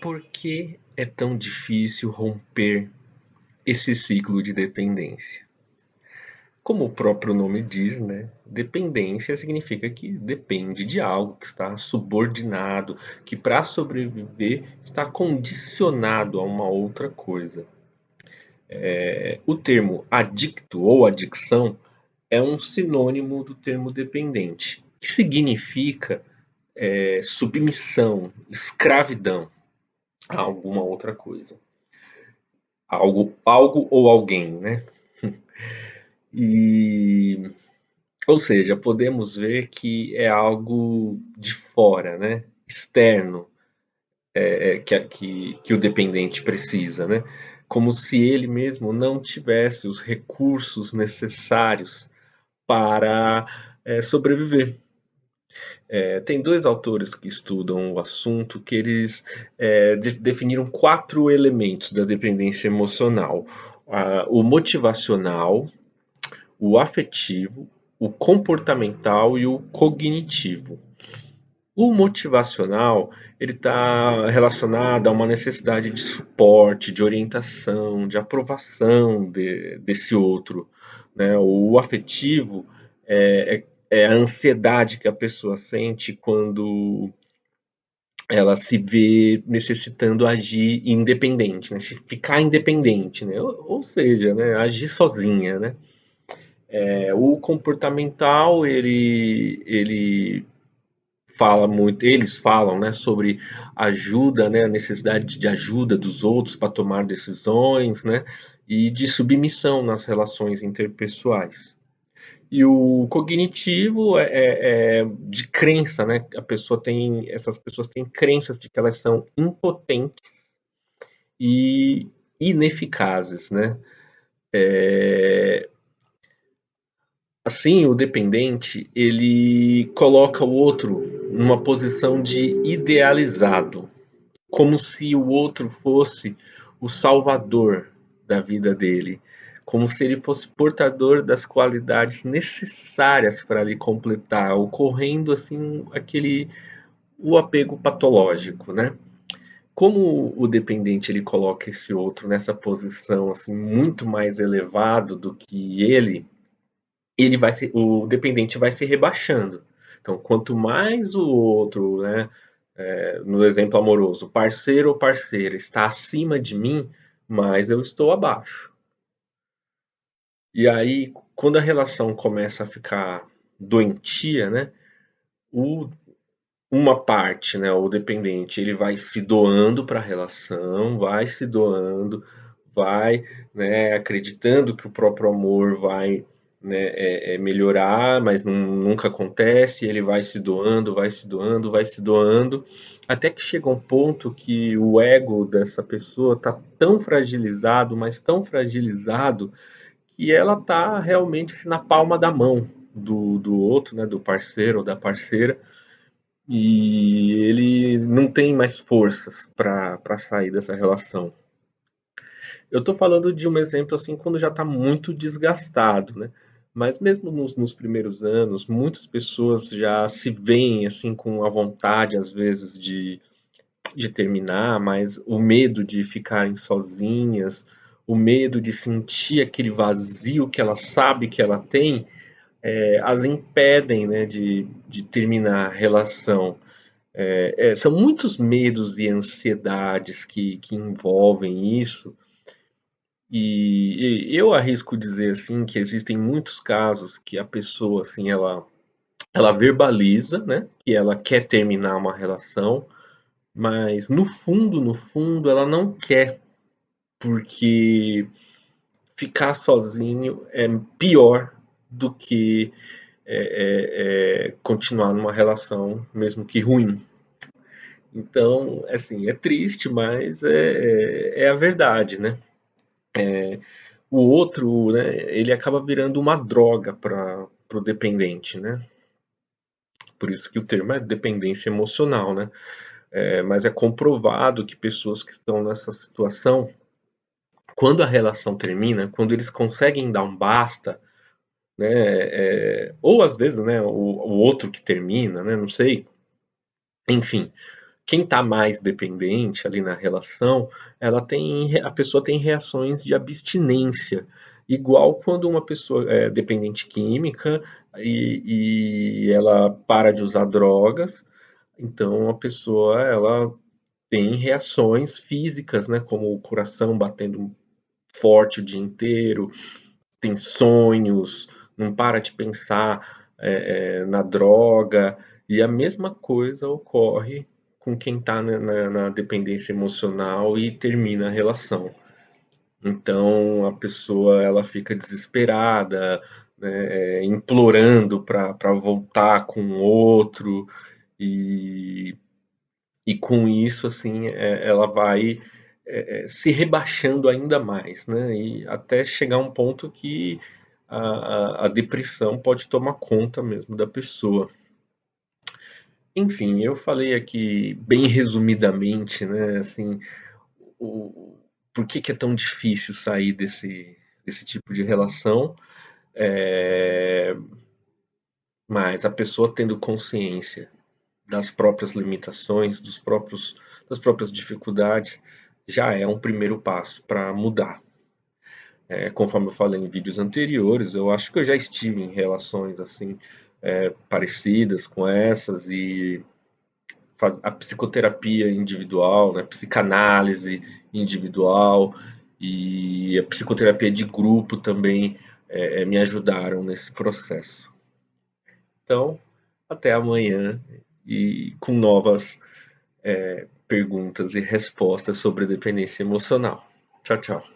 Por que é tão difícil romper esse ciclo de dependência? Como o próprio nome diz, né? Dependência significa que depende de algo, que está subordinado, que para sobreviver está condicionado a uma outra coisa. O termo adicto ou adicção é um sinônimo do termo dependente, que significa submissão, escravidão a alguma outra coisa. Algo ou alguém, né? E, ou seja, podemos ver que é algo de fora, né? Externo, que o dependente precisa, né? Como se ele mesmo não tivesse os recursos necessários para sobreviver. Tem dois autores que estudam o assunto que eles definiram 4 elementos da dependência emocional: o motivacional, o afetivo, o comportamental e o cognitivo. O motivacional ele está relacionado a uma necessidade de suporte, de orientação, de aprovação desse outro, né? O afetivo é a ansiedade que a pessoa sente quando ela se vê necessitando agir independente, né? Ficar independente, né? Ou seja, né? Agir sozinha, né? O comportamental ele fala muito, eles falam, né, sobre ajuda, né, a necessidade de ajuda dos outros para tomar decisões, né, e de submissão nas relações interpessoais. E o cognitivo é de crença, né? Essas pessoas têm crenças de que elas são impotentes e ineficazes, né? Assim, o dependente, ele coloca o outro numa posição de idealizado, como se o outro fosse o salvador da vida dele, como se ele fosse portador das qualidades necessárias para lhe completar, ocorrendo assim o apego patológico, né? Como o dependente ele coloca esse outro nessa posição assim muito mais elevado do que o dependente vai se rebaixando. Então, quanto mais o outro, né, no exemplo amoroso, parceiro ou parceira está acima de mim, mais eu estou abaixo. E aí, quando a relação começa a ficar doentia, né, o, uma parte, né, o dependente, ele vai se doando para a relação, vai se doando, vai, né, acreditando que o próprio amor vai, né, melhorar, mas nunca acontece, ele vai se doando, vai se doando, vai se doando, até que chega um ponto que o ego dessa pessoa está tão fragilizado, mas tão fragilizado, que ela está realmente assim, na palma da mão do outro, né, do parceiro ou da parceira, e ele não tem mais forças para sair dessa relação. Eu estou falando de um exemplo assim quando já está muito desgastado, né? Mas mesmo nos primeiros anos, muitas pessoas já se veem assim com a vontade, às vezes, de terminar, mas o medo de ficarem sozinhas, o medo de sentir aquele vazio que ela sabe que ela tem, as impedem, né, de terminar a relação. São muitos medos e ansiedades que envolvem isso, e eu arrisco dizer assim que existem muitos casos que a pessoa assim ela verbaliza, né, que ela quer terminar uma relação, mas no fundo ela não quer, porque ficar sozinho é pior do que continuar numa relação, mesmo que ruim. Então, assim, é triste, mas é a verdade, né? O outro, né, ele acaba virando uma droga para o dependente, né? Por isso que o termo é dependência emocional, né? Mas é comprovado que pessoas que estão nessa situação, quando a relação termina, quando eles conseguem dar um basta, né? Ou às vezes, né, o outro que termina, né? Não sei. Enfim, Quem está mais dependente ali na relação, a pessoa tem reações de abstinência, igual quando uma pessoa é dependente química e ela para de usar drogas, então a pessoa ela tem reações físicas, né, como o coração batendo forte o dia inteiro, tem sonhos, não para de pensar na droga, e a mesma coisa ocorre com quem está na dependência emocional e termina a relação. Então a pessoa ela fica desesperada, né, implorando para voltar com o outro, e, e com isso assim ela vai se rebaixando ainda mais, né? E até chegar a um ponto que a depressão pode tomar conta mesmo da pessoa. Enfim, eu falei aqui bem resumidamente, né? Assim, o, por que é tão difícil sair desse tipo de relação, é, mas a pessoa tendo consciência das próprias limitações, das próprias dificuldades, já é um primeiro passo para mudar. Conforme eu falei em vídeos anteriores, eu acho que eu já estive em relações assim parecidas com essas e a psicoterapia individual, né, psicanálise individual e a psicoterapia de grupo também me ajudaram nesse processo. Então, até amanhã e com novas perguntas e respostas sobre dependência emocional. Tchau, tchau.